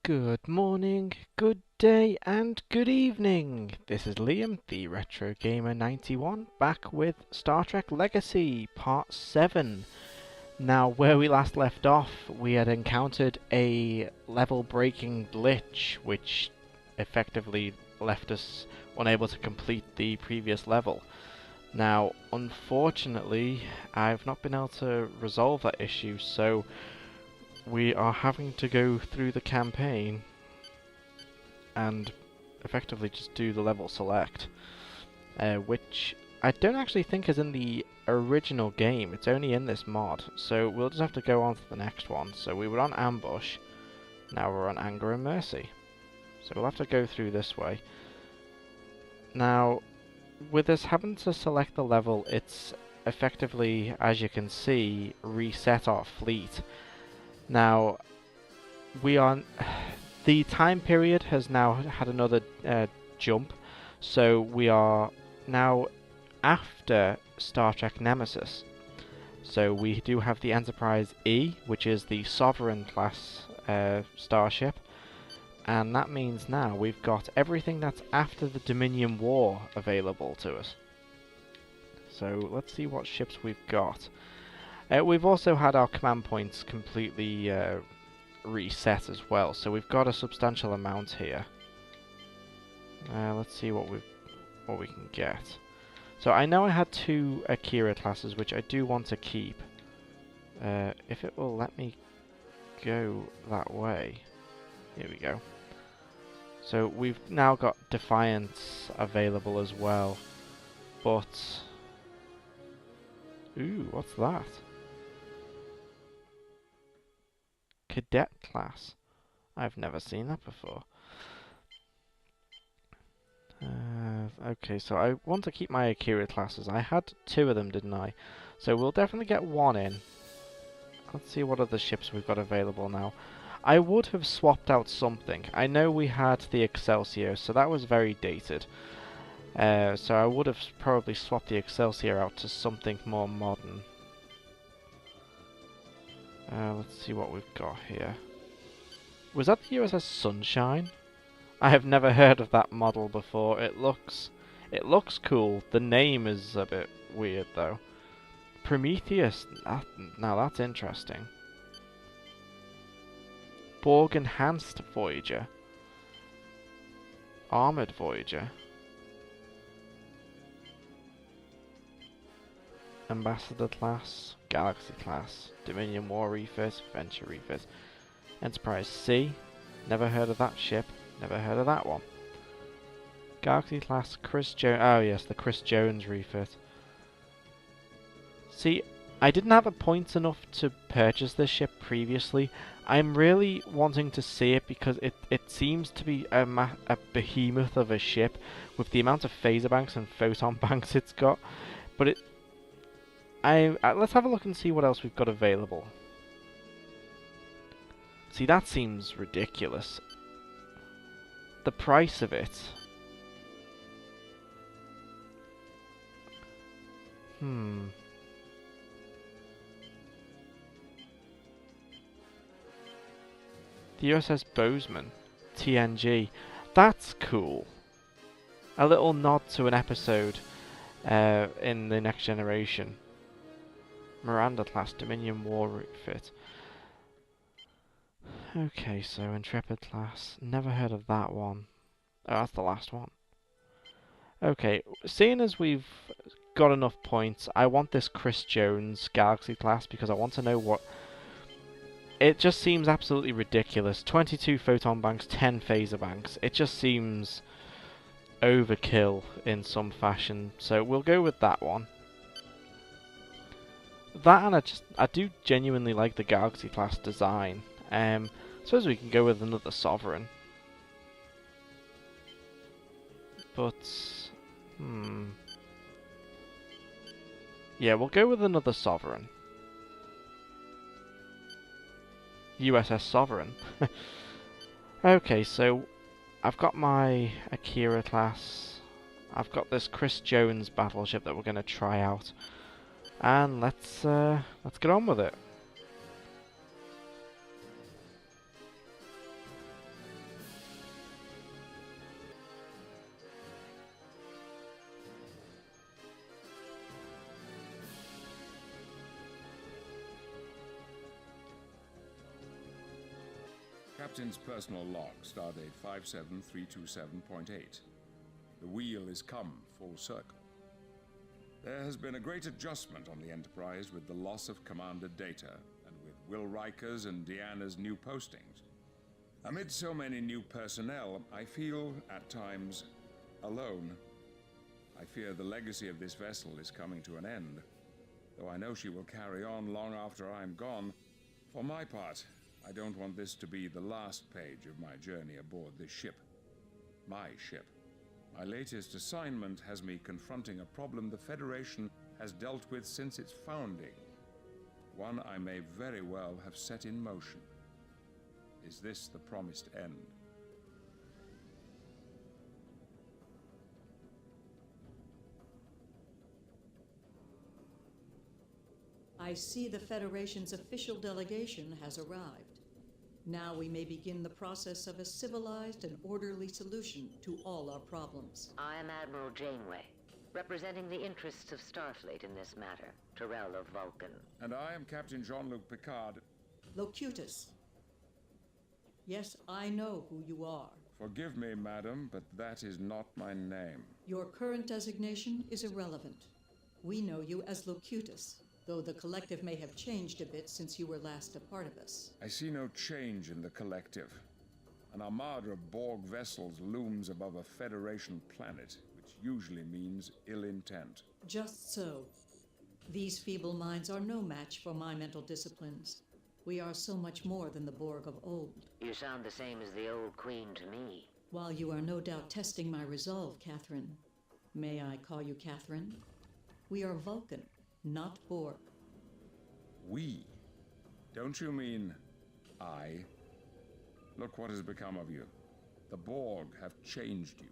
Good morning, good day, and good evening. This is Liam, the Retro Gamer 91, back with Star Trek Legacy Part 7. Now, where we last left off, we had encountered a level-breaking glitch, which effectively left us unable to complete the previous level. Now, unfortunately, I've not been able to resolve that issue, so we are having to go through the campaign and effectively just do the level select, which I don't actually think is in the original game. It's only in this mod, so we'll just have to go on to the next one. So we were on Ambush, now we're on Anger and Mercy. So we'll have to go through this way. Now, with us having to select the level, it's effectively, as you can see, reset our fleet. Now, the time period has now had another jump, so we are now after Star Trek Nemesis. So we do have the Enterprise E, which is the Sovereign class starship, and that means now we've got everything that's after the Dominion War available to us. So let's see what ships we've got. We've also had our command points completely reset as well, so we've got a substantial amount here. Let's see what we can get. So I know I had 2 Akira classes, which I do want to keep. If it will let me go that way. Here we go. So we've now got Defiance available as well, but ooh, what's that? Cadet class. I've never seen that before. Okay, so I want to keep my Akira classes. I had 2 of them, didn't I? So we'll definitely get 1 in. Let's see what other ships we've got available now. I would have swapped out something. I know we had the Excelsior, so that was very dated. So I would have probably swapped the Excelsior out to something more modern. Let's see what we've got here. Was that the USS Sunshine? I have never heard of that model before. It looks cool. The name is a bit weird though. Prometheus. Now that's interesting. Borg Enhanced Voyager. Armored Voyager. Ambassador class, Galaxy class, Dominion War refit, Venture refit, Enterprise C, never heard of that ship, never heard of that one. Galaxy class, Chris Jones, oh yes, the Chris Jones refit. See, I didn't have a points enough to purchase this ship previously. I'm really wanting to see it because it seems to be a behemoth of a ship with the amount of phaser banks and photon banks it's got, but let's have a look and see what else we've got available. See, that seems ridiculous. The price of it. The USS Bozeman, TNG. That's cool. A little nod to an episode in the Next Generation. Miranda class, Dominion War refit. Okay, so Intrepid class. Never heard of that one. Oh, that's the last one. Okay, seeing as we've got enough points, I want this Chris Jones Galaxy class because I want to know what... It just seems absolutely ridiculous. 22 photon banks, 10 phaser banks. It just seems overkill in some fashion. So we'll go with that one. That, and I do genuinely like the Galaxy class design. I suppose we can go with another Sovereign. But, yeah, we'll go with another Sovereign. USS Sovereign. Okay, so I've got my Akira class. I've got this Chris Jones battleship that we're going to try out. And let's get on with it. Captain's personal log, stardate 57327.8. The wheel is come full circle. There has been a great adjustment on the Enterprise with the loss of Commander Data, and with Will Riker's and Deanna's new postings. Amid so many new personnel, I feel, at times, alone. I fear the legacy of this vessel is coming to an end, though I know she will carry on long after I'm gone. For my part, I don't want this to be the last page of my journey aboard this ship. My ship. My latest assignment has me confronting a problem the Federation has dealt with since its founding. One I may very well have set in motion. Is this the promised end? I see the Federation's official delegation has arrived. Now we may begin the process of a civilized and orderly solution to all our problems. I am Admiral Janeway, representing the interests of Starfleet in this matter, Tyrell of Vulcan. And I am Captain Jean-Luc Picard. Locutus. Yes, I know who you are. Forgive me, madam, but that is not my name. Your current designation is irrelevant. We know you as Locutus, though the Collective may have changed a bit since you were last a part of us. I see no change in the Collective. An armada of Borg vessels looms above a Federation planet, which usually means ill intent. Just so. These feeble minds are no match for my mental disciplines. We are so much more than the Borg of old. You sound the same as the old Queen to me. While you are no doubt testing my resolve, Catherine, may I call you Catherine? We are Vulcan, not Borg. We? Don't you mean I? Look what has become of you. The Borg have changed you,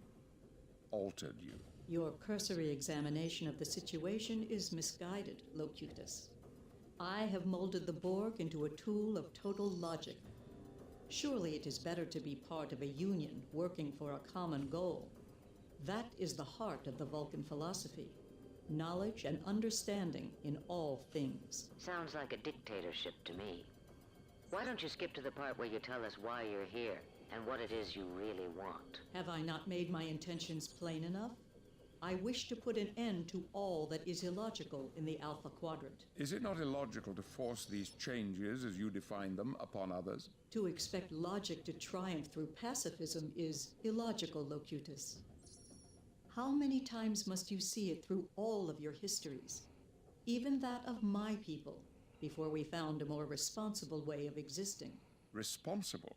altered you. Your cursory examination of the situation is misguided, Locutus. I have molded the Borg into a tool of total logic. Surely it is better to be part of a union working for a common goal. That is the heart of the Vulcan philosophy. Knowledge and understanding in all things. Sounds like a dictatorship to me. Why don't you skip to the part where you tell us why you're here and what it is you really want? Have I not made my intentions plain enough? I wish to put an end to all that is illogical in the Alpha Quadrant. Is it not illogical to force these changes, as you define them, upon others? To expect logic to triumph through pacifism is illogical, Locutus. How many times must you see it through all of your histories, even that of my people, before we found a more responsible way of existing? Responsible?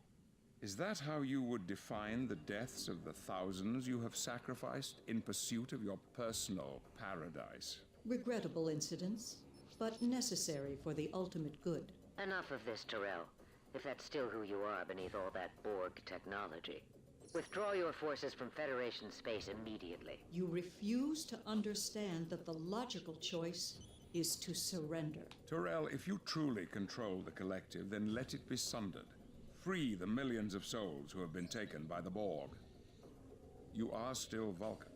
Is that how you would define the deaths of the thousands you have sacrificed in pursuit of your personal paradise? Regrettable incidents, but necessary for the ultimate good. Enough of this, Tyrell, if that's still who you are beneath all that Borg technology. Withdraw your forces from Federation space immediately. You refuse to understand that the logical choice is to surrender. Tyrell, if you truly control the Collective, then let it be sundered. Free the millions of souls who have been taken by the Borg. You are still Vulcan.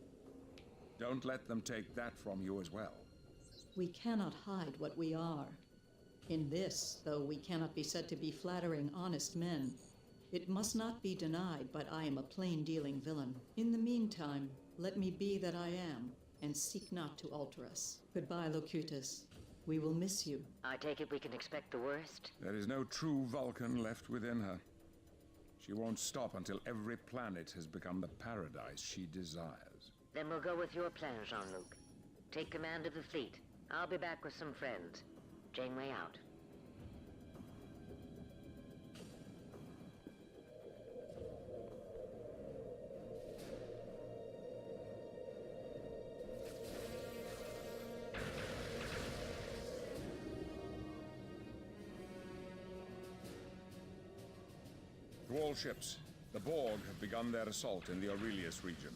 Don't let them take that from you as well. We cannot hide what we are. In this, though we cannot be said to be flattering honest men, it must not be denied, but I am a plain-dealing villain. In the meantime, let me be that I am, and seek not to alter us. Goodbye, Locutus. We will miss you. I take it we can expect the worst? There is no true Vulcan left within her. She won't stop until every planet has become the paradise she desires. Then we'll go with your plan, Jean-Luc. Take command of the fleet. I'll be back with some friends. Janeway out. To all ships, the Borg have begun their assault in the Aurelius region.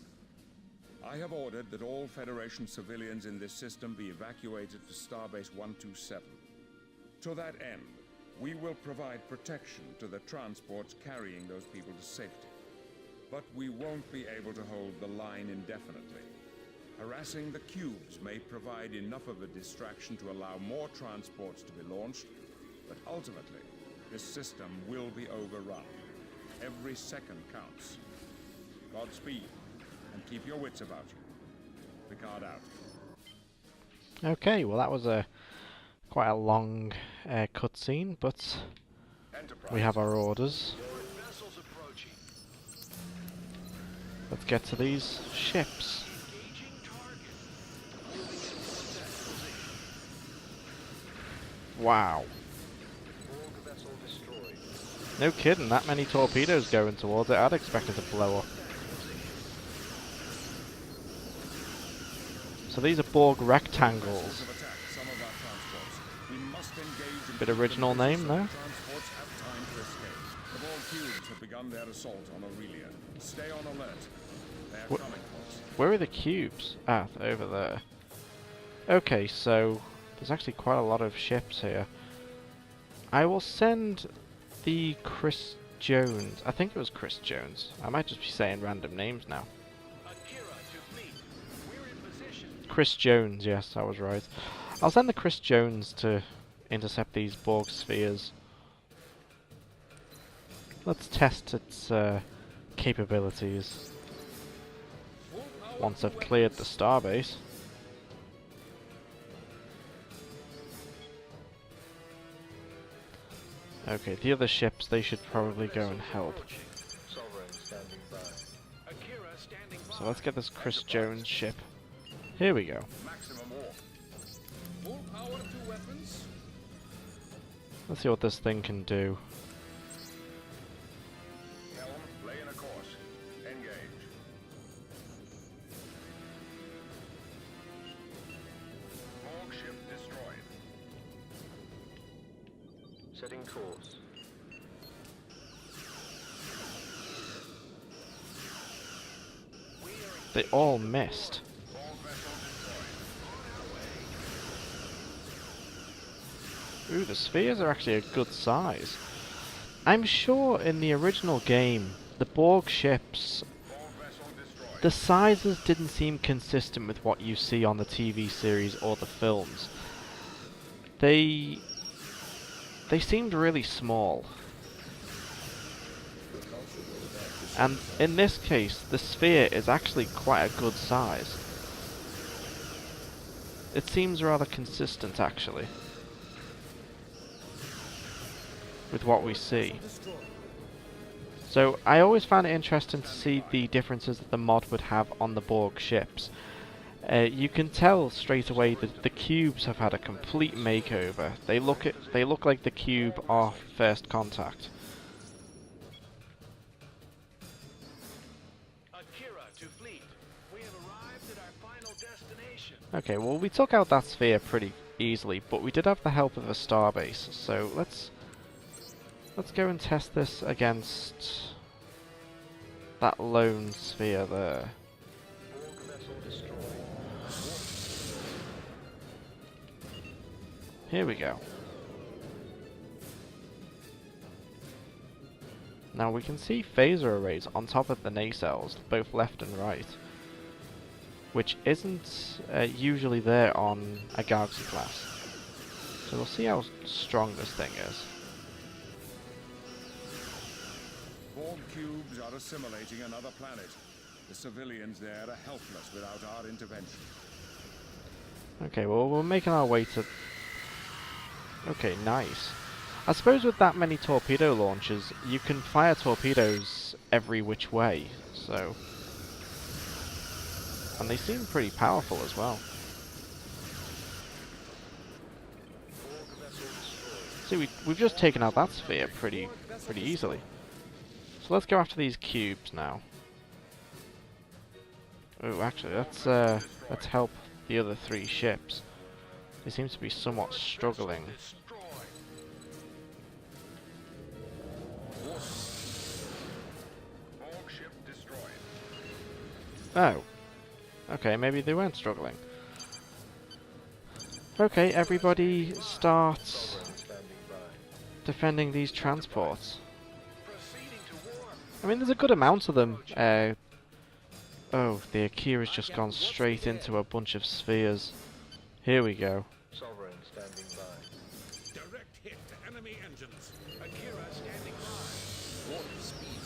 I have ordered that all Federation civilians in this system be evacuated to Starbase 127. To that end, we will provide protection to the transports carrying those people to safety. But we won't be able to hold the line indefinitely. Harassing the cubes may provide enough of a distraction to allow more transports to be launched, but ultimately, this system will be overrun. Every second counts. Godspeed, and keep your wits about you. Picard out. Okay, well that was a quite a long cutscene, but we have our orders. Let's get to these ships. Wow. No kidding, that many torpedoes going towards it. I'd expect it to blow up. So these are Borg rectangles. Bit original name, though. The Borg cubes have begun their assault on Aurelia. Stay on alert. They are coming, folks. Where are the cubes? Ah, over there. Okay, so there's actually quite a lot of ships here. I will send the Chris Jones. I think it was Chris Jones. I might just be saying random names now. Chris Jones, yes, I was right. I'll send the Chris Jones to intercept these Borg spheres. Let's test its capabilities once I've cleared the starbase. Okay, the other ships, they should probably go and help. So let's get this Chris Jones ship. Here we go. Let's see what this thing can do. Lay in a course. Engage. Borg ship destroyed. Setting course. They all missed. Ooh, the spheres are actually a good size. I'm sure in the original game, the Borg ships, the sizes didn't seem consistent with what you see on the TV series or the films. They seemed really small. And in this case, the sphere is actually quite a good size. It seems rather consistent, actually, with what we see. So I always found it interesting to see the differences that the mod would have on the Borg ships. You can tell straight away that the cubes have had a complete makeover. They look like the cube off First Contact. Okay, well we took out that sphere pretty easily, but we did have the help of a starbase. So let's go and test this against that lone sphere there. Here we go. Now we can see phaser arrays on top of the nacelles, both left and right, which isn't usually there on a Galaxy class. So we'll see how strong this thing is. Borg cubes are assimilating another planet. The civilians there are helpless without our intervention. Okay, well we're making our way to... Okay, nice. I suppose with that many torpedo launchers, you can fire torpedoes every which way, so... And they seem pretty powerful as well. See, we've just taken out that sphere pretty easily. So let's go after these cubes now. Oh, actually, let's help the other three ships. They seem to be somewhat struggling. Oh. Okay, maybe they weren't struggling. Okay, everybody start defending these transports. I mean, there's a good amount of them. Oh, the Akira's just gone straight into a bunch of spheres. Here we go. Sovereign standing by. Direct hit to enemy engines. Akira standing by. Warp speed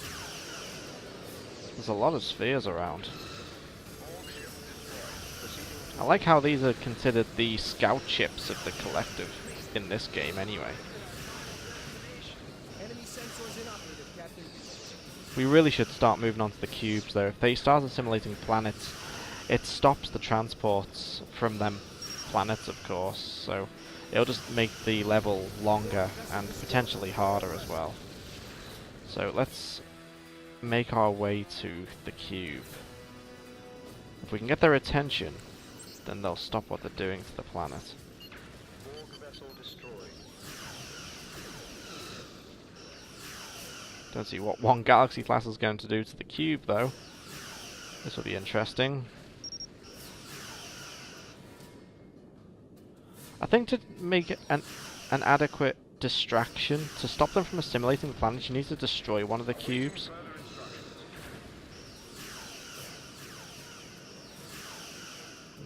There's a lot of spheres around. I like how these are considered the scout ships of the collective in this game anyway. We really should start moving on to the cubes though. If they start assimilating planets, it stops the transports from them planets, of course, so it'll just make the level longer and potentially harder as well. So let's make our way to the cube. If we can get their attention, then they'll stop what they're doing to the planet. Don't see what one galaxy class is going to do to the cube though. This will be interesting. I think to make it an adequate distraction, to stop them from assimilating the planet, you need to destroy one of the cubes.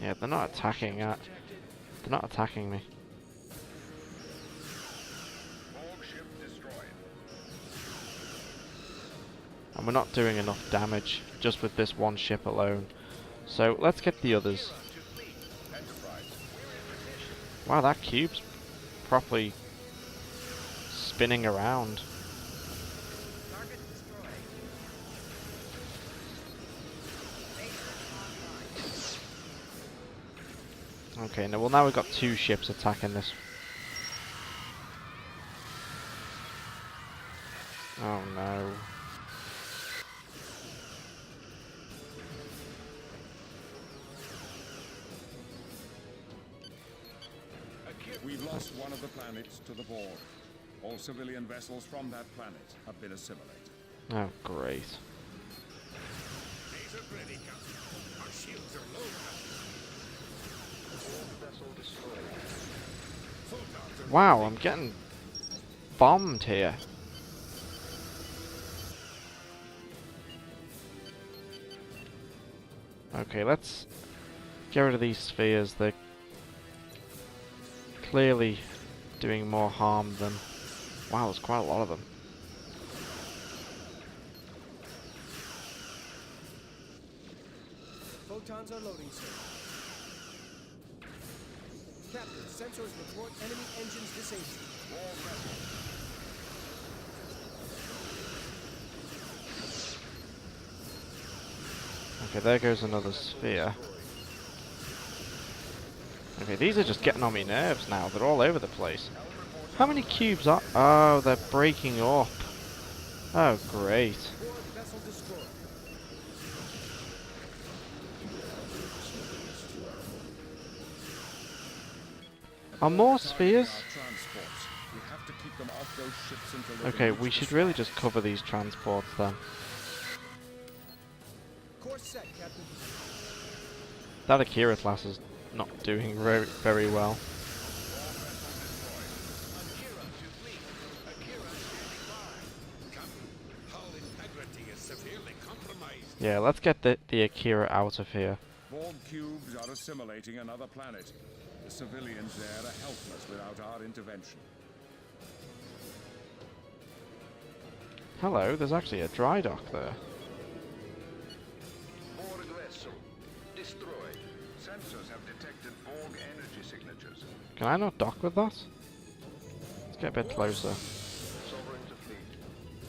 Yeah, they're not attacking they're not attacking me. And we're not doing enough damage just with this one ship alone. So let's get the others. Wow, that cube's properly spinning around. Okay, now we've got two ships attacking this. Oh no. We've lost one of the planets to the Borg. All civilian vessels from that planet have been assimilated. Oh, great. Our shields are low. Wow, I'm getting bombed here. Okay, let's get rid of these spheres. They're clearly doing more harm than... Wow, there's quite a lot of them. Photons are loading, sir. Captain, sensors report enemy engines disabled. Okay, there goes another sphere. Okay, these are just getting on my nerves now. They're all over the place. How many cubes are... Oh, they're breaking up. Oh, great. Vessel destroyed. Are more spheres? We have to keep them off those ships until they Okay, reach we the should really stars. just cover these transports then. Course set, Captain. That Akira class is not doing very, very well. Yeah, let's get the Akira out of here. Borg cubes are assimilating another planet. The civilians there are helpless without our intervention. Hello, there's actually a dry dock there. Borg vessel destroyed. Sensors have detected Borg energy signatures. Can I not dock with that? Let's get a bit closer. Sovereign to fleet.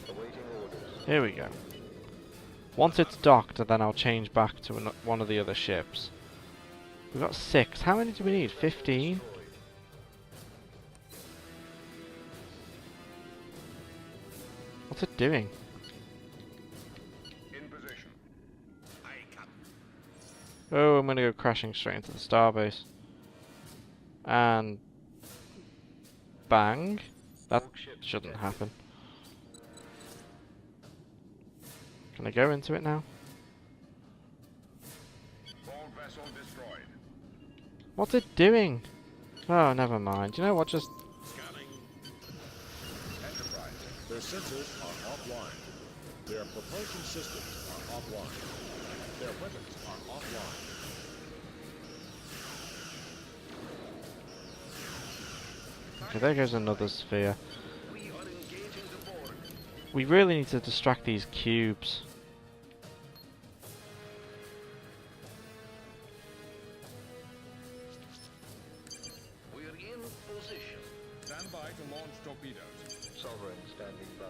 Awaiting orders. Here we go. Once it's docked, then I'll change back to one of the other ships. We've got 6. How many do we need? 15? What's it doing? In position. Oh, I'm gonna go crashing straight into the starbase. And... bang. That shouldn't happen. Can I go into it now? Borg vessel destroyed. What's it doing? Oh, never mind. You know what? Just... Enterprise. Their sensors are offline. Their propulsion systems are offline. Their weapons are offline. Okay, there goes another sphere. We really need to distract these cubes. standing by.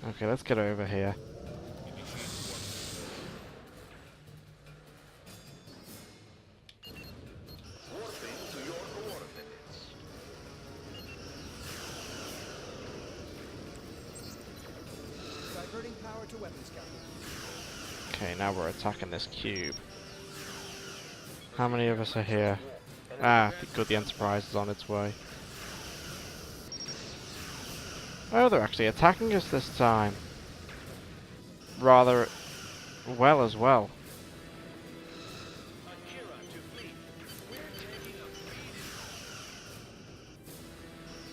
Okay, let's get over here. Warping to your coordinates. Diverting power to weapons captain. Okay, now we're attacking this cube. How many of us are here? Ah, good, the Enterprise is on its way. Oh, they're actually attacking us this time. Rather well as well.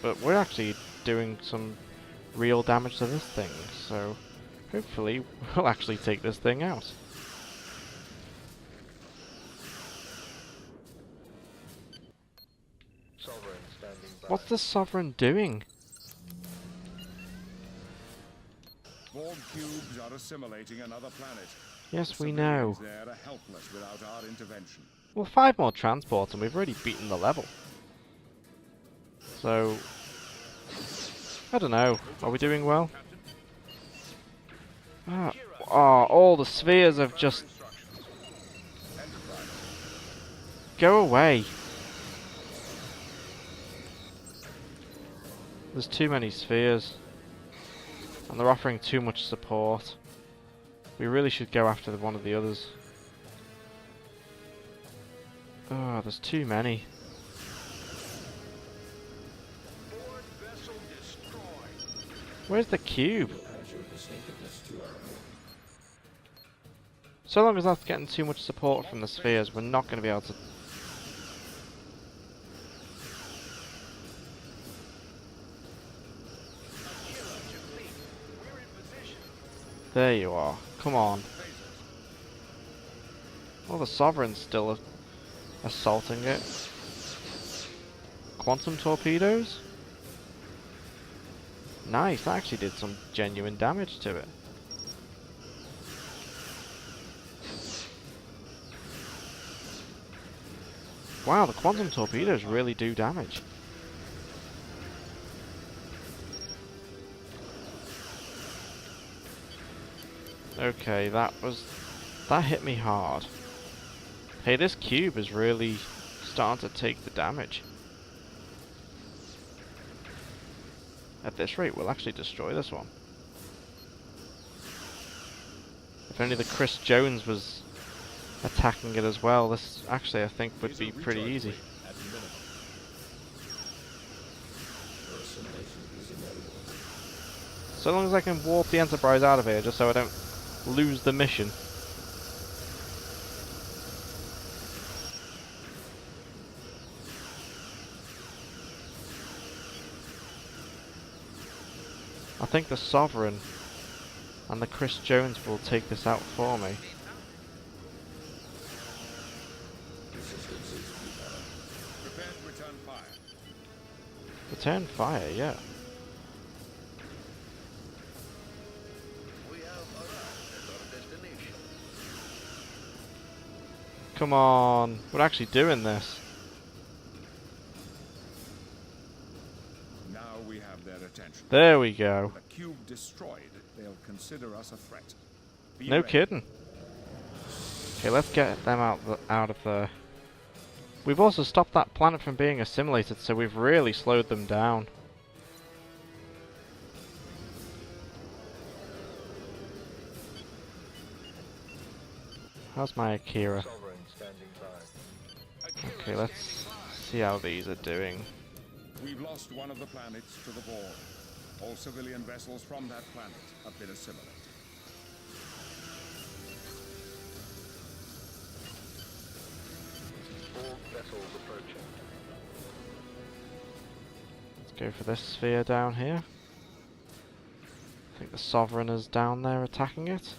But we're actually doing some real damage to this thing, so hopefully we'll actually take this thing out. Sovereign standing by. What's the Sovereign doing? Borg cubes are assimilating another planet. Yes, The we know. civilians there are helpless without our intervention. Well, 5 more transports and we've already beaten the level. So, I don't know. Are we doing well? Ah, oh, all the spheres have just... Go away. There's too many spheres. And they're offering too much support. We really should go after one of the others. Oh, there's too many. Board vessel destroyed. Where's the cube? So long as that's getting too much support from the spheres, we're not going to be able to... There you are. Come on. Well, the Sovereign's still assaulting it. Quantum torpedoes? Nice, that actually did some genuine damage to it. Wow, the quantum torpedoes really do damage. Okay, that hit me hard. Hey, this cube is really starting to take the damage. At this rate, we'll actually destroy this one. If only the Chris Jones was attacking it as well, this actually I think would be pretty easy. At minimum. So long as I can warp the Enterprise out of here, just so I don't lose the mission. I think the Sovereign and the Chris Jones will take this out for me. Prepare to return fire. Return fire, yeah. We have arrived at our destination. Come on, we're actually doing this. Now we have their attention. There we go. With the cube destroyed, they'll consider us a threat. Be No ready. kidding. Okay, let's get them out of there. We've also stopped that planet from being assimilated, so we've really slowed them down. How's my Akira? Sovereign standing by. Okay, let's see how these are doing. We've lost one of the planets to the Borg. All civilian vessels from that planet have been assimilated. Borg vessels approaching. Let's go for this sphere down here. I think the Sovereign is down there attacking it.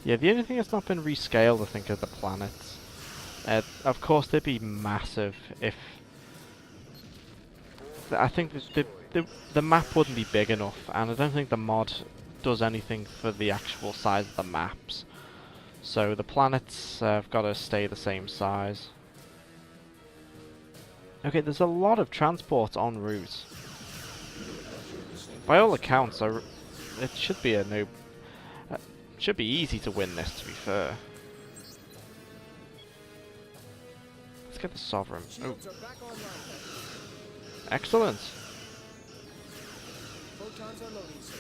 Yeah, the only thing that's not been rescaled, I think, are the planets. Of course, they'd be massive if I think the map wouldn't be big enough, and I don't think the mod does anything for the actual size of the maps. So the planets have got to stay the same size. Okay, there's a lot of transport en route. By all accounts, it should be should be easy to win this, to be fair. Let's get the Sovereign. Oh. Shields are back online, Captain. Excellent. Photons are loading, sir.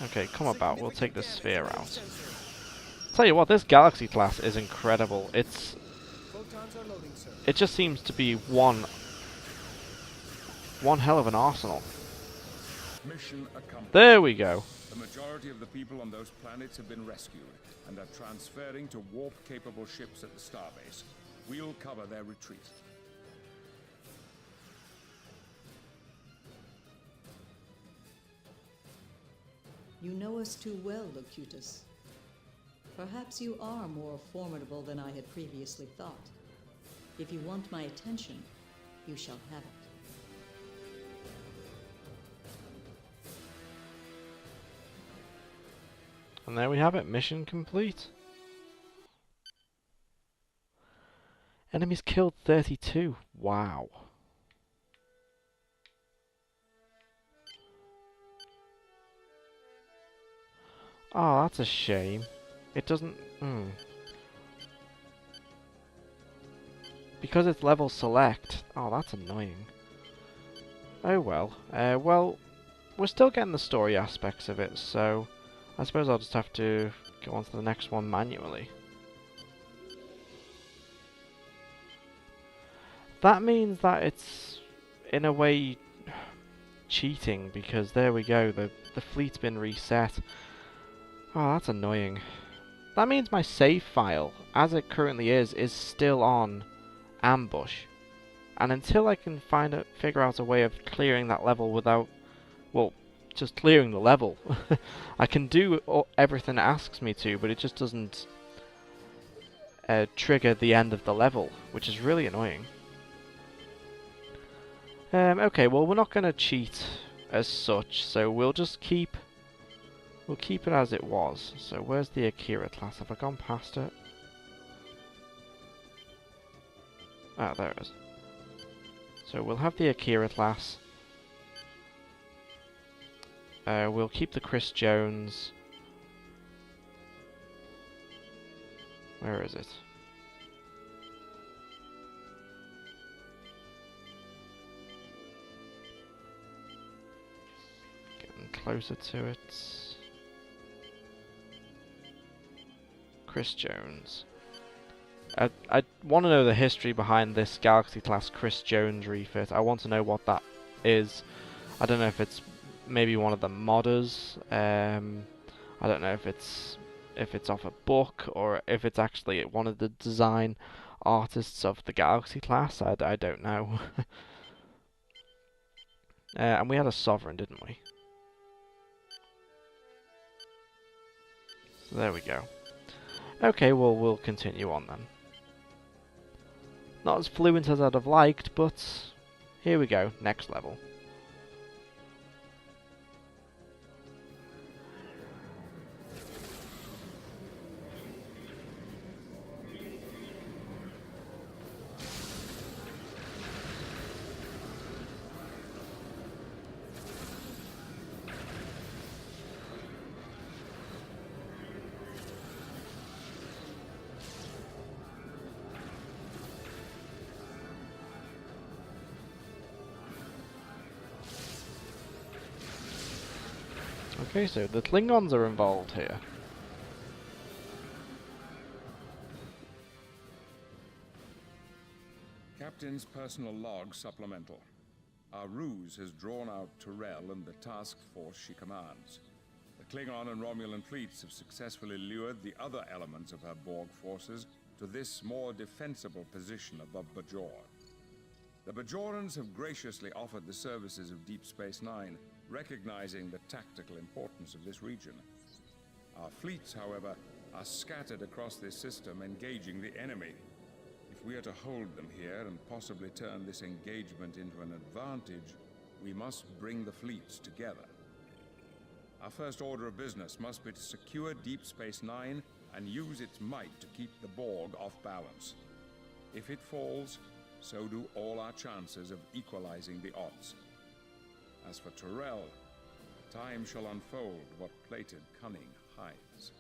Okay, come about. We'll take the sphere Significant out. damage to the sensor. Tell you what, this Galaxy class is incredible. Photons are loading, sir. It just seems to be one hell of an arsenal. Mission accomplished. There we go. The majority of the people on those planets have been rescued and are transferring to warp-capable ships at the starbase. We'll cover their retreat. You know us too well, Locutus. Perhaps you are more formidable than I had previously thought. If you want my attention, you shall have it. And there we have it. Mission complete. Enemies killed 32. Wow. Oh, that's a shame. It doesn't... Because it's level select. Oh, that's annoying. Oh well. Well, we're still getting the story aspects of it, so I suppose I'll just have to go on to the next one manually. That means that it's, in a way, cheating, because there we go, the fleet's been reset. Oh, that's annoying. That means my save file, as it currently is still on ambush. And until I can figure out a way of clearing that level without, well, just clearing the level. I can do everything it asks me to, but it just doesn't trigger the end of the level, which is really annoying. Okay, well, we're not going to cheat as such, so we'll just keep it as it was. So where's the Akira class? Have I gone past it? Ah, there it is. So we'll have the Akira class. We'll keep the Chris Jones. Where is it? Getting closer to it. Chris Jones. I want to know the history behind this Galaxy class Chris Jones refit. I want to know what that is. I don't know if it's maybe one of the modders. I don't know if it's off a book or if it's actually one of the design artists of the Galaxy class. I don't know. And we had a Sovereign, didn't we? So there we go. Okay, well, we'll continue on then. Not as fluent as I'd have liked, but here we go, next level. Okay, so the Klingons are involved here. Captain's personal log supplemental. Our ruse has drawn out Tyrell and the task force she commands. The Klingon and Romulan fleets have successfully lured the other elements of her Borg forces to this more defensible position above Bajor. The Bajorans have graciously offered the services of Deep Space Nine, recognizing the tactical importance of this region. Our fleets, however, are scattered across this system, engaging the enemy. If we are to hold them here and possibly turn this engagement into an advantage, we must bring the fleets together. Our first order of business must be to secure Deep Space Nine and use its might to keep the Borg off balance. If it falls, so do all our chances of equalizing the odds. As for Tyrell, time shall unfold what plated cunning hides.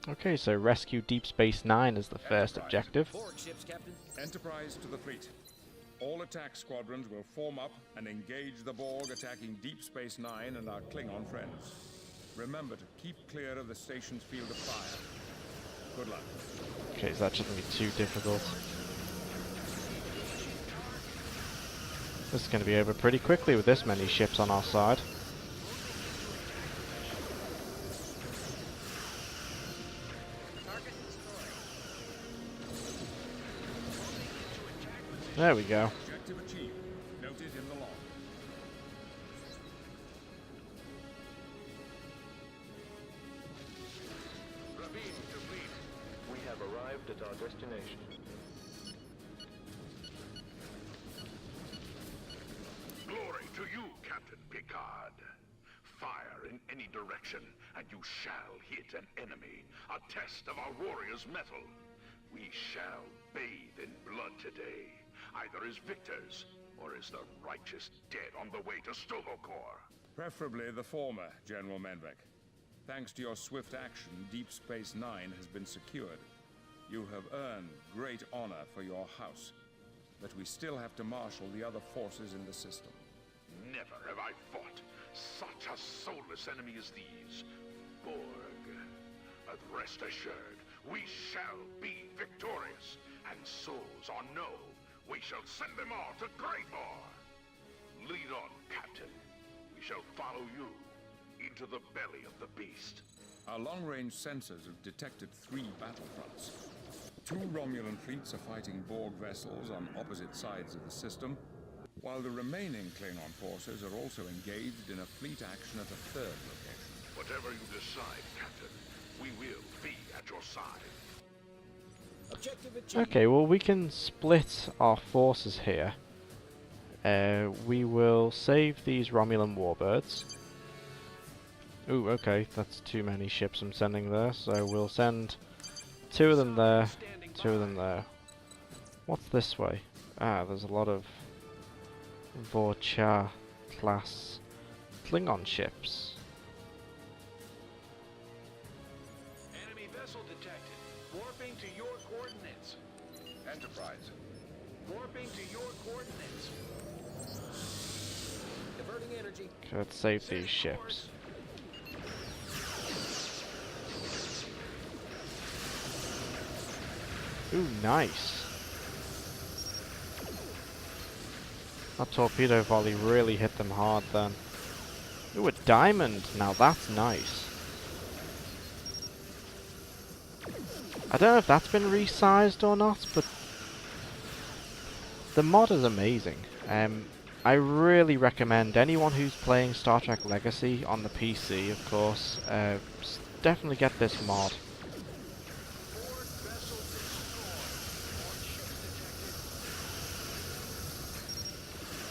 Okay, so rescue Deep Space Nine is the first Enterprise. objective. Borg ships, Captain. Enterprise to the fleet. All attack squadrons will form up and engage the Borg attacking Deep Space Nine and our Klingon friends. Remember to keep clear of the station's field of fire. Good luck. Okay, so that shouldn't be too difficult. This is going to be over pretty quickly with this many ships on our side. There we go. Objective achieved. Noted in the log. Ravine complete. We have arrived at our destination. Glory to you, Captain Picard. Fire in any direction, and you shall hit an enemy. A test of our warriors' mettle. We shall bathe in blood today, either as victors, or as the righteous dead on the way to Stovokor. Preferably the former, General Menvek. Thanks to your swift action, Deep Space Nine has been secured. You have earned great honor for your house. But we still have to marshal the other forces in the system. Never have I fought such a soulless enemy as these, Borg. But rest assured, we shall be victorious, and souls or no, we shall send them all to Greymore. Lead on, Captain. We shall follow you into the belly of the beast. Our long-range sensors have detected 3 battlefronts. 2 Romulan fleets are fighting Borg vessels on opposite sides of the system, while the remaining Klingon forces are also engaged in a fleet action at a 3rd location. Whatever you decide, Captain, we will be at your side. Objective achieved. Okay, well we can split our forces here. We will save these Romulan warbirds. Ooh, okay, that's too many ships I'm sending there, so we'll send 2 of them there, 2 of them there. What's this way? Ah, there's a lot of Vorcha class Klingon ships. Enemy vessel detected. Warping to your coordinates. Enterprise. Warping to your coordinates. Diverting energy. Okay, let's save these ships. Ooh, nice. That torpedo volley really hit them hard then. Ooh, a diamond. Now that's nice. I don't know if that's been resized or not, but the mod is amazing. I really recommend anyone who's playing Star Trek Legacy on the PC, of course, definitely get this mod.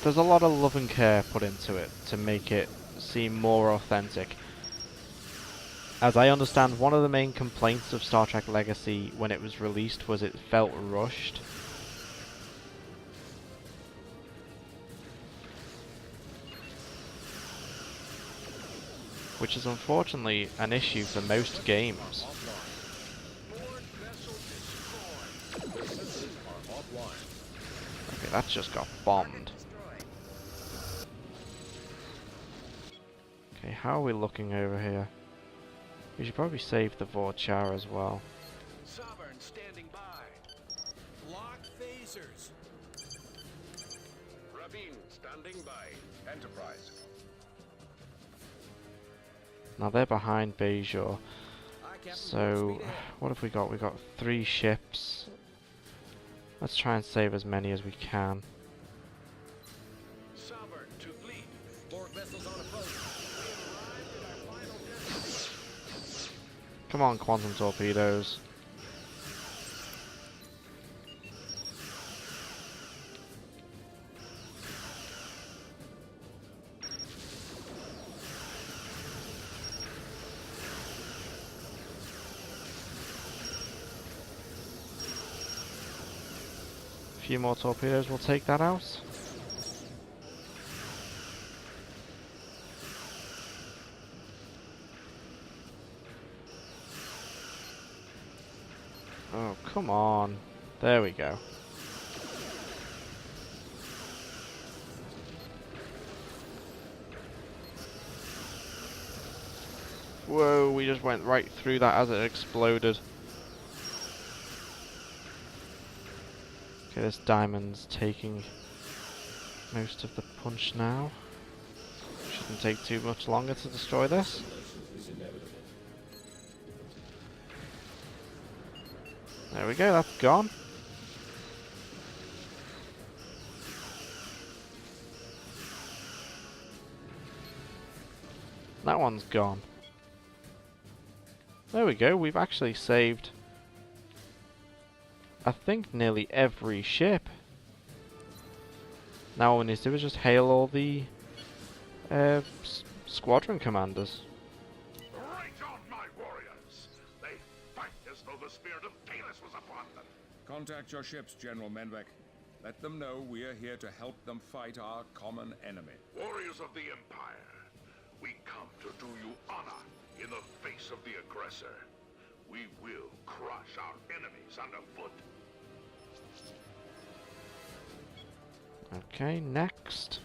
There's a lot of love and care put into it to make it seem more authentic. As I understand, one of the main complaints of Star Trek Legacy when it was released was it felt rushed. Which is unfortunately an issue for most games. Okay, that's just got bombed. Okay, how are we looking over here? We should probably save the Vorcha as well. Sovereign standing by. Lock phasers. Ravine standing by. Enterprise. Now they're behind Bejor. Aye, Captain. So, Speed ahead. what have we got? We've got 3 ships. Let's try and save as many as we can. Sovereign to fleet. Borg vessels on approach. Come on, quantum torpedoes. few more torpedoes will take that out. Oh, come on. There we go. Whoa, we just went right through that as it exploded. Okay, this diamond's taking most of the punch now. Shouldn't take too much longer to destroy this. There we go, that's gone. That one's gone. There we go, we've actually saved, I think, nearly every ship. Now all we need to do is just hail all the squadron commanders. Right on, my warriors! They fight as though the spirit of Kalis was upon them. Contact your ships, General Menvek. Let them know we are here to help them fight our common enemy. Warriors of the Empire, we come to do you honor in the face of the aggressor. We will crush our enemies underfoot. Okay, next.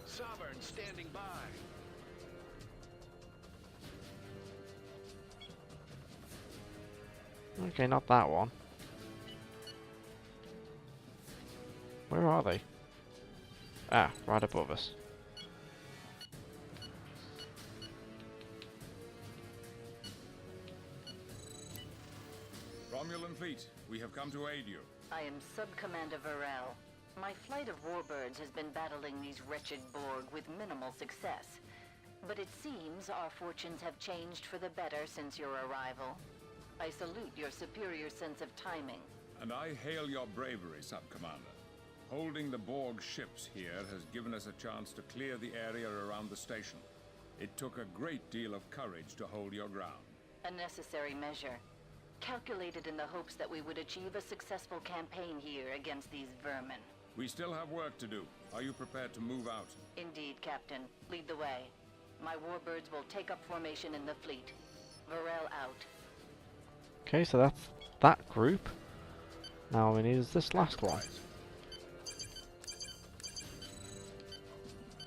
Sovereign standing by. Okay, not that one. Where are they? Ah, right above us. Romulan fleet, we have come to aid you. I am Sub-Commander Varel. My flight of warbirds has been battling these wretched Borg with minimal success. But it seems our fortunes have changed for the better since your arrival. I salute your superior sense of timing. And I hail your bravery, Sub-Commander. Holding the Borg ships here has given us a chance to clear the area around the station. It took a great deal of courage to hold your ground. A necessary measure, calculated in the hopes that we would achieve a successful campaign here against these vermin. We still have work to do. Are you prepared to move out? Indeed, Captain. Lead the way. My warbirds will take up formation in the fleet. Varel out. Okay, so that's that group. Now all we need is this last one.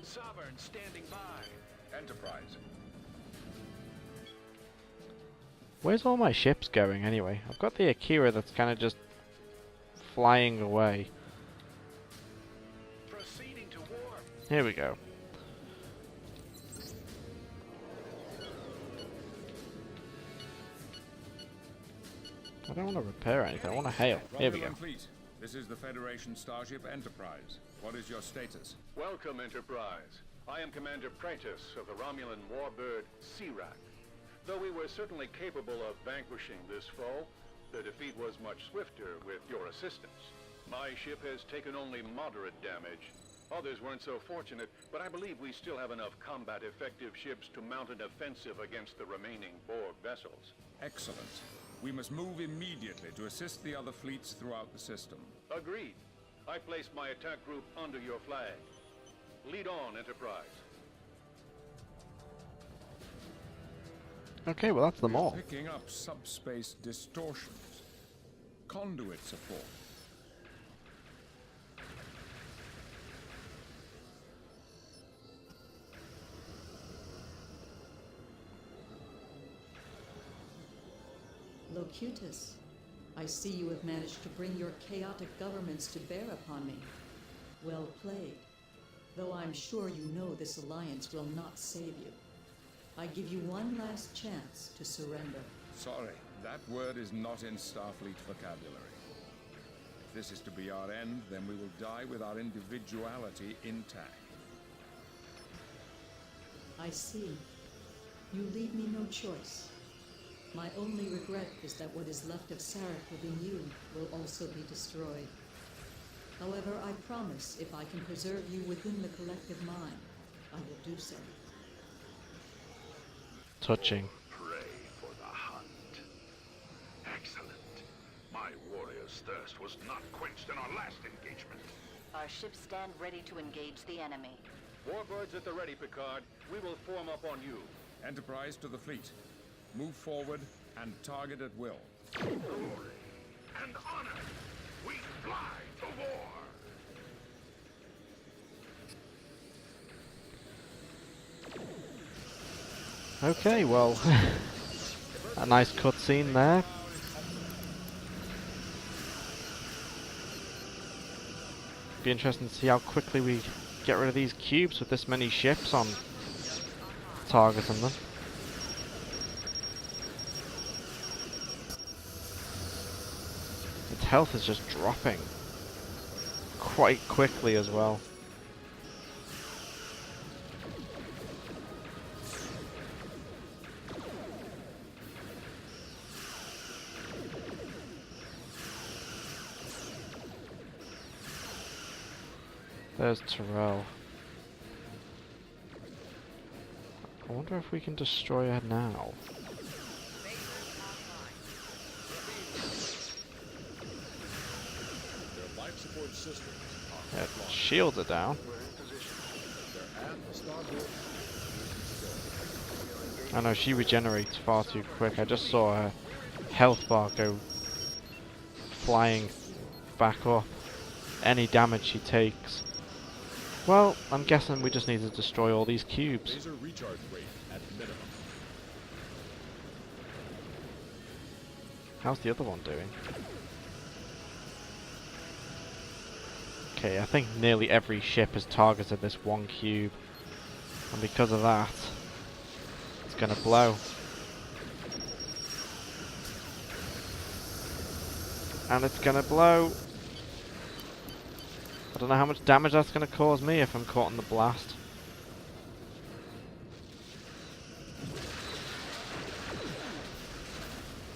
Sovereign standing by. Enterprise. Where's all my ships going anyway? I've got the Akira that's kind of just flying away. Proceeding to war. Here we go. I don't want to repair anything, I want to hail. Here we go. Romulan fleet, this is the Federation starship Enterprise. What is your status? Welcome, Enterprise. I am Commander Prentice of the Romulan warbird Sirak. Though we were certainly capable of vanquishing this foe, the defeat was much swifter with your assistance. My ship has taken only moderate damage. Others weren't so fortunate, but I believe we still have enough combat-effective ships to mount an offensive against the remaining Borg vessels. Excellent. We must move immediately to assist the other fleets throughout the system. Agreed. I place my attack group under your flag. Lead on, Enterprise. Okay, well that's them We're all. picking up subspace distortions. Conduit support. Locutus, I see you have managed to bring your chaotic governments to bear upon me. Well played. Though I'm sure you know this alliance will not save you. I give you one last chance to surrender. Sorry, that word is not in Starfleet vocabulary. If this is to be our end, then we will die with our individuality intact. I see. You leave me no choice. My only regret is that what is left of Sarek within you will also be destroyed. However, I promise if I can preserve you within the collective mind, I will do so. Touching. Pray for the hunt. Excellent. My My warrior's thirst was not quenched in our last engagement. Our ships stand ready to engage the enemy. Warbirds at the ready, Picard. We will form up on you. Enterprise to the fleet. Move forward and target at will. Glory and honor. We fly to war. Okay, well, a nice cutscene there. Be interesting to see how quickly we get rid of these cubes with this many ships on targeting them. Its health is just dropping quite quickly as well. There's Terrell. I wonder if we can destroy her now. Their life support systems are Yeah, offline. shields are down. They're at the starboard. I know she regenerates far too quick. I just saw her health bar go flying back up. Any damage she takes. Well, I'm guessing we just need to destroy all these cubes. Laser recharge rate at minimum. How's the other one doing? Okay, I think nearly every ship has targeted this one cube. And because of that, it's gonna blow. And it's gonna blow. I don't know how much damage that's going to cause me if I'm caught in the blast.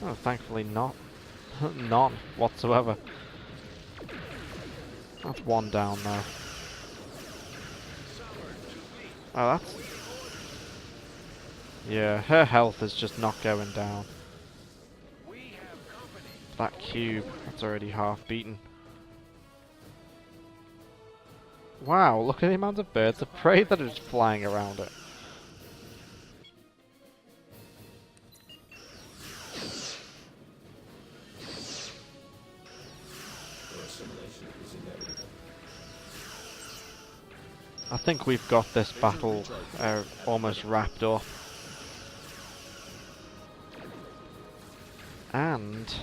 Oh, thankfully not. None whatsoever. That's one down now. Oh, that's... Yeah, her health is just not going down. That cube, that's already half beaten. Wow, look at the amount of birds of prey that are just flying around it. I think we've got this battle almost wrapped up. And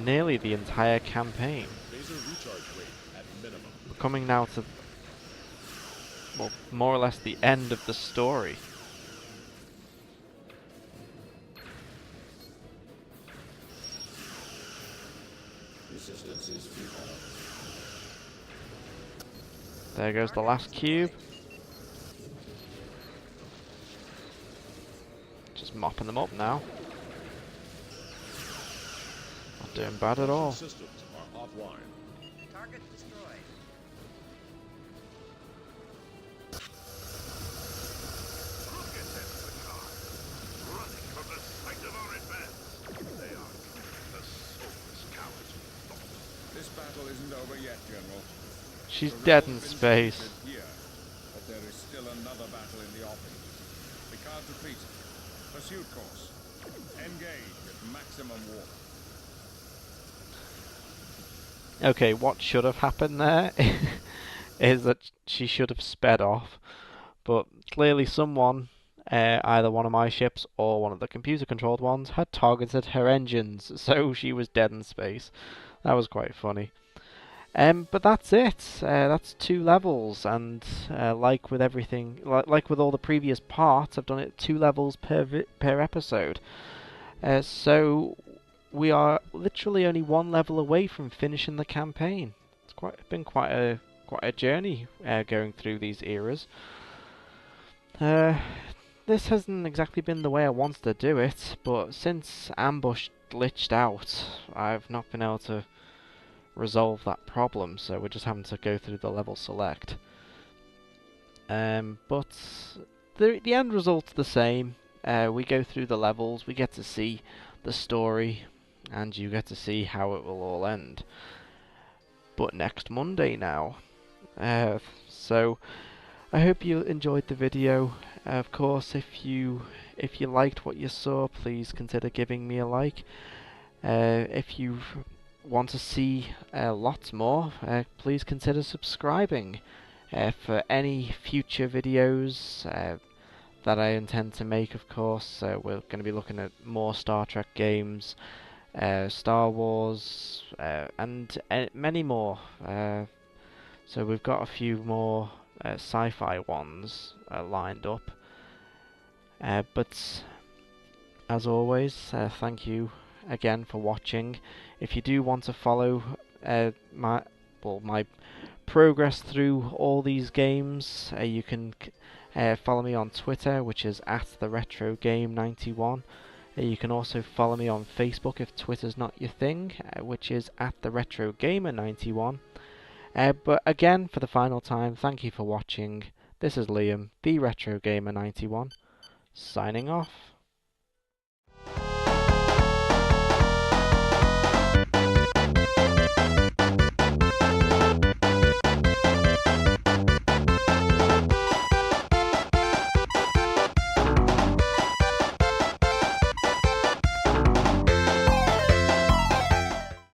nearly the entire campaign. Laser recharge rate at minimum. We're coming now to, well, more or less the end of the story. There goes the last cube. Just mopping them up now. Not doing bad at all. Systems are offline. Target destroyed. Look at them, Picard. Running from the sight of our advance. They are the soulless cowards we thought. This battle isn't over yet, General. She's The dead real in Vincent space. is here, but there is still another battle in the offing. Picard to fleet. Pursuit course. Engage at maximum warp. Okay, what should have happened there is that she should have sped off, but clearly someone, either one of my ships or one of the computer-controlled ones, had targeted her engines, so she was dead in space. That was quite funny. But that's it. That's 2 levels, and like with everything, like with all the previous parts, I've done it 2 levels per episode. So we are literally only 1 level away from finishing the campaign. It's been quite a journey going through these eras. This hasn't exactly been the way I wanted to do it, but since Ambush glitched out, I've not been able to resolve that problem, so we're just having to go through the level select. But the end result's the same. We go through the levels, we get to see the story, and you get to see how it will all end. But next Monday now. So I hope you enjoyed the video. Of course, if you liked what you saw, please consider giving me a like. If you want to see lots more, please consider subscribing. For any future videos that I intend to make, of course, we're going to be looking at more Star Trek games, Star Wars, and many more. So we've got a few more sci-fi ones lined up. But as always, thank you again for watching. If you do want to follow my progress through all these games, you can follow me on Twitter, which is @theretrogame91. You can also follow me on Facebook if Twitter's not your thing, which is @theretrogamer91. But again, for the final time, thank you for watching. This is Liam, the Retro Gamer 91, signing off.